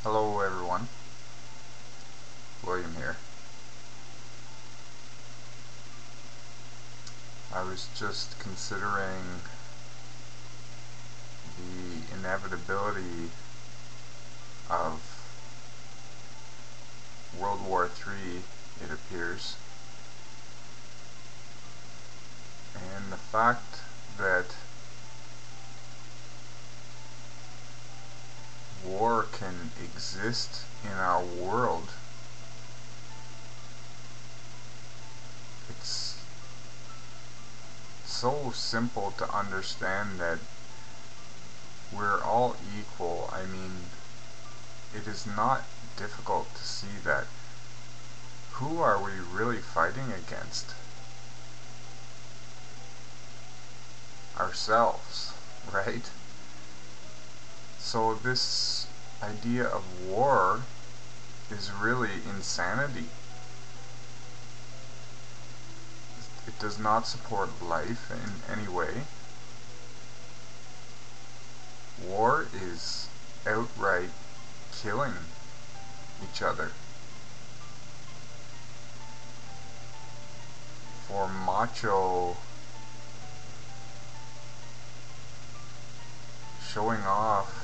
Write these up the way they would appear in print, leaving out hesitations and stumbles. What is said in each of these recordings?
Hello everyone, William here. I was just considering the inevitability of World War III, it appears, and the fact that war can exist in our world. It's so simple to understand that we're all equal. I mean, it is not difficult to see that. Who are we really fighting against? Ourselves, right? So this idea of war is really insanity. It does not support life in any way. War is outright killing each other. For macho showing off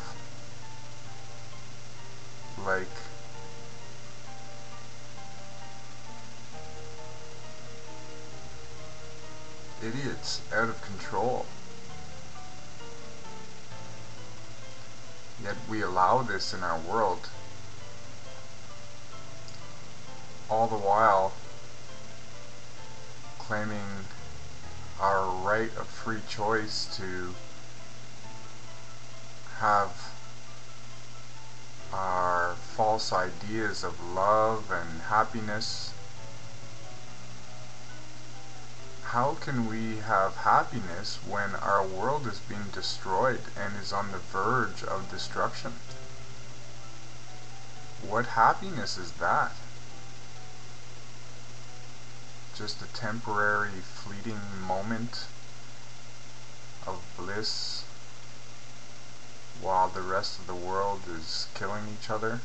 like idiots out of control. Yet we allow this in our world, all the while claiming our right of free choice to have our false ideas of love and happiness. How can we have happiness when our world is being destroyed and is on the verge of destruction? What happiness is that? Just a temporary, fleeting moment of bliss while the rest of the world is killing each other?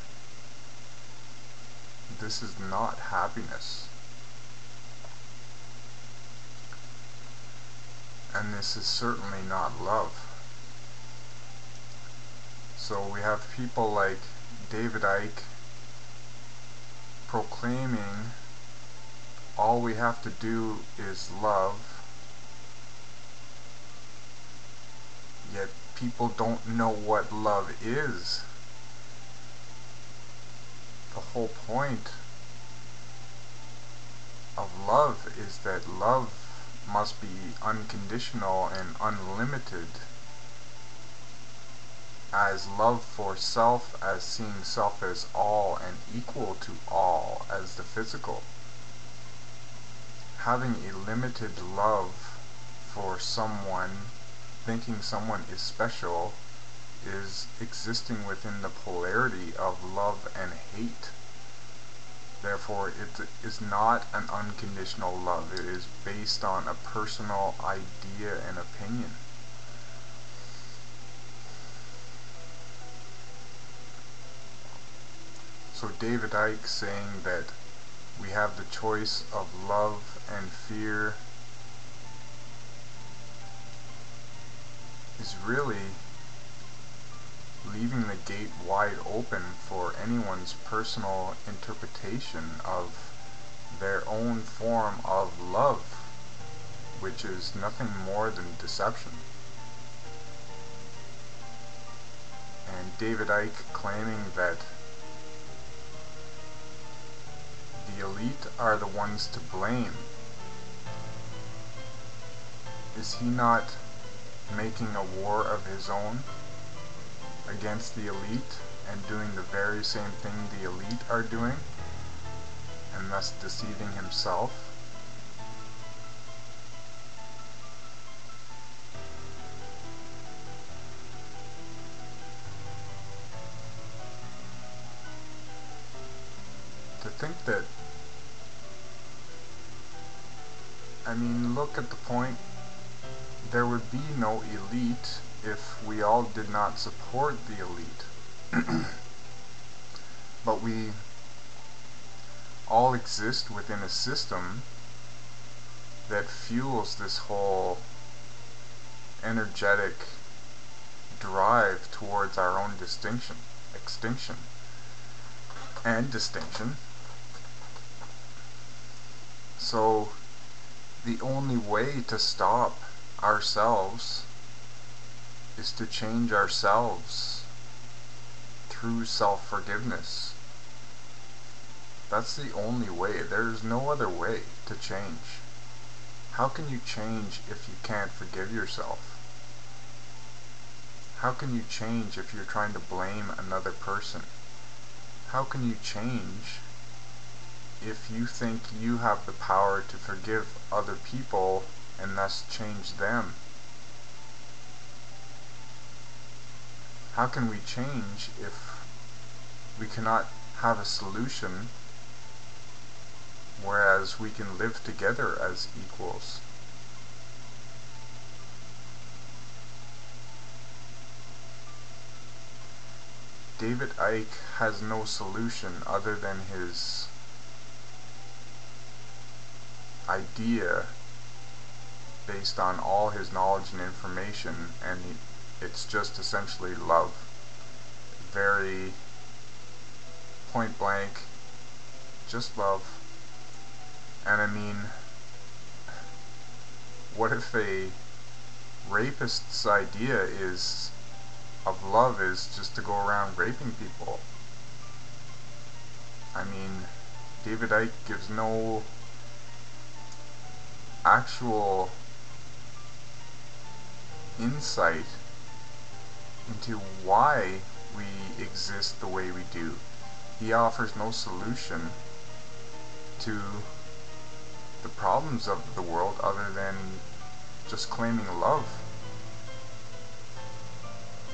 This is not happiness. And this is certainly not love. So we have people like David Icke proclaiming all we have to do is love, yet people don't know what love is. The whole point of love is that love must be unconditional and unlimited, as love for self, as seeing self as all and equal to all as the physical. Having a limited love for someone, thinking someone is special, is existing within the polarity of love and hate. Therefore, it is not an unconditional love. It is based on a personal idea and opinion. So David Icke saying that we have the choice of love and fear is really leaving the gate wide open for anyone's personal interpretation of their own form of love, which is nothing more than deception. And David Icke claiming that the elite are the ones to blame. Is he not making a war of his own against the elite and doing the very same thing the elite are doing, and thus deceiving himself? To think that, I mean, look at the point. There would be no elite if we all did not support the elite. But we all exist within a system that fuels this whole energetic drive towards our own extinction, and distinction. So the only way to stop ourselves is to change ourselves through self-forgiveness. That's the only way. There's no other way to change. How can you change if you can't forgive yourself? How can you change if you're trying to blame another person? How can you change if you think you have the power to forgive other people and thus change them? How can we change if we cannot have a solution, whereas we can live together as equals? David Icke has no solution other than his idea based on all his knowledge and information, and it's just essentially love. Very point blank, just love. And I mean, what if a rapist's idea of love is just to go around raping people? I mean, David Icke gives no actual insight into why we exist the way we do. He offers no solution to the problems of the world other than just claiming love.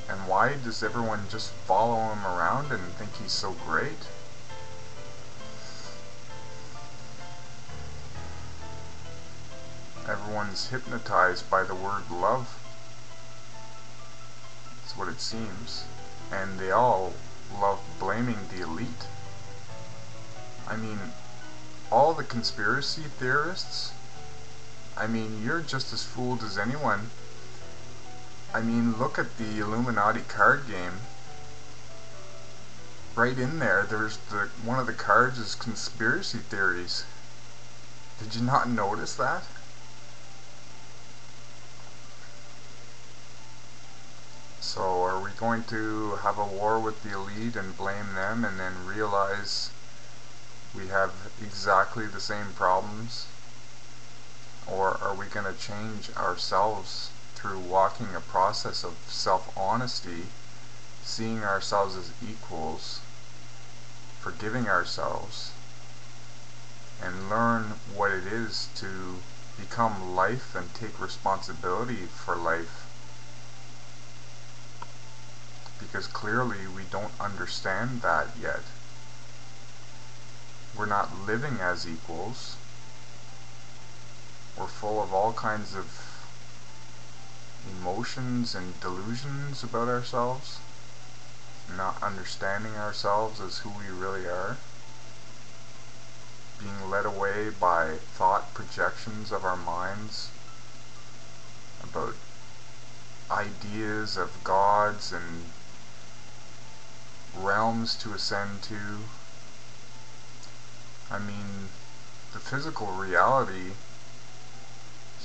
And why does everyone just follow him around and think he's so great? Everyone's hypnotized by the word love. That's what it seems. And they all love blaming the elite. I mean, all the conspiracy theorists, I mean, you're just as fooled as anyone. I mean, look at the Illuminati card game. Right in there, there's one of the cards is conspiracy theories. Did you not notice that? So are we going to have a war with the elite and blame them and then realize we have exactly the same problems? Or are we going to change ourselves through walking a process of self-honesty, seeing ourselves as equals, forgiving ourselves, and learn what it is to become life and take responsibility for life? Because clearly we don't understand that yet. We're not living as equals. We're full of all kinds of emotions and delusions about ourselves, not understanding ourselves as who we really are, being led away by thought projections of our minds about ideas of gods and realms to ascend to. I mean, the physical reality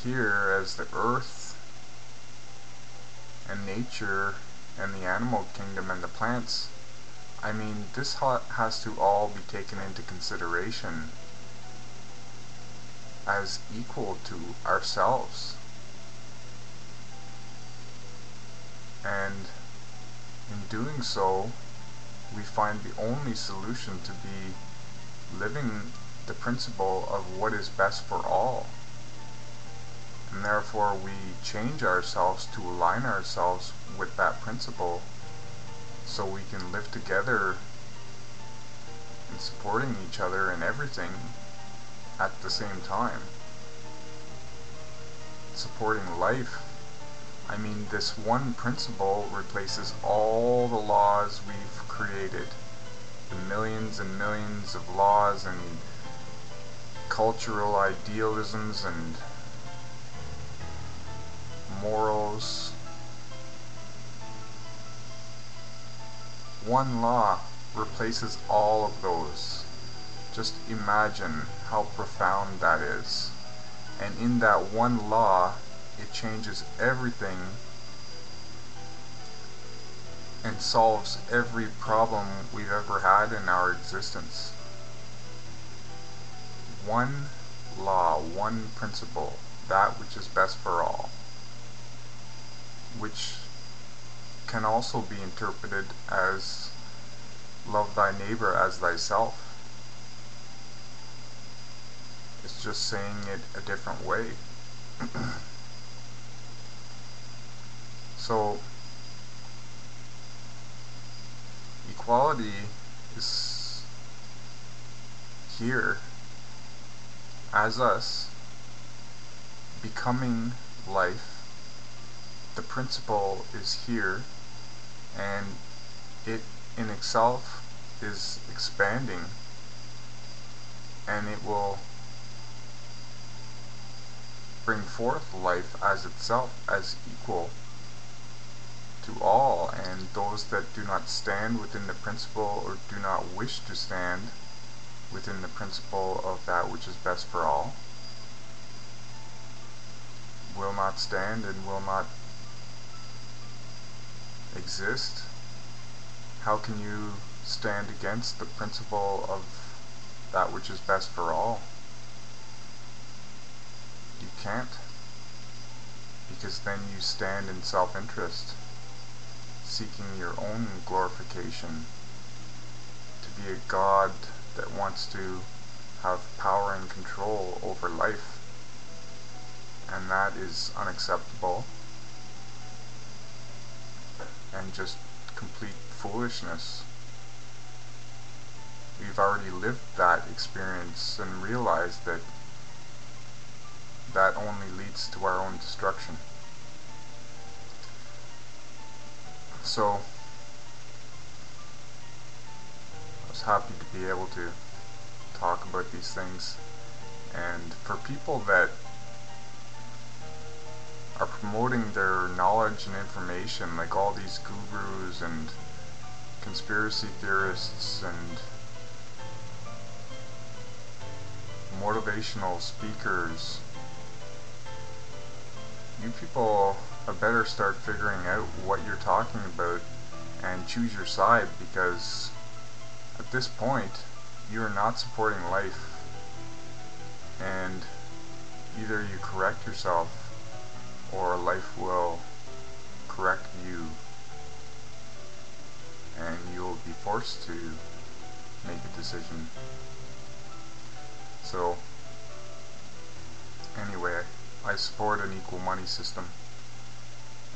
here as the earth and nature and the animal kingdom and the plants, I mean, this has to all be taken into consideration as equal to ourselves. And in doing so, we find the only solution to be living the principle of what is best for all. And therefore we change ourselves to align ourselves with that principle so we can live together and supporting each other in everything at the same time. Supporting life. I mean, this one principle replaces all the laws we've created. the millions and millions of laws and cultural idealisms and morals. One law replaces all of those. Just imagine how profound that is. And in that one law, it changes everything and solves every problem we've ever had in our existence. One law, one principle, that which is best for all, which can also be interpreted as love thy neighbor as thyself. It's just saying it a different way. So, equality is here as us becoming life. The principle is here, and it in itself is expanding, and it will bring forth life as itself, as equal to all, and those that do not stand within the principle or do not wish to stand within the principle of that which is best for all will not stand and will not exist. How can you stand against the principle of that which is best for all? You can't, because then you stand in self-interest, seeking your own glorification, to be a god that wants to have power and control over life, and that is unacceptable and just complete foolishness. We've already lived that experience and realized that that only leads to our own destruction. So, I was happy to be able to talk about these things. And for people that are promoting their knowledge and information, like all these gurus and conspiracy theorists and motivational speakers, you people had better start figuring out what you're talking about and choose your side, because at this point you are not supporting life, and either you correct yourself or life will correct you, and you'll be forced to make a decision. So anyway, I support an equal money system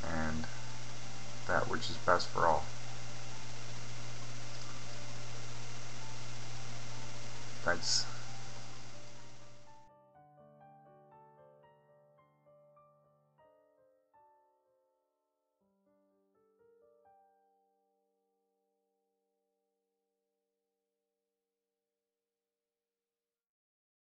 and that which is best for all. Thanks.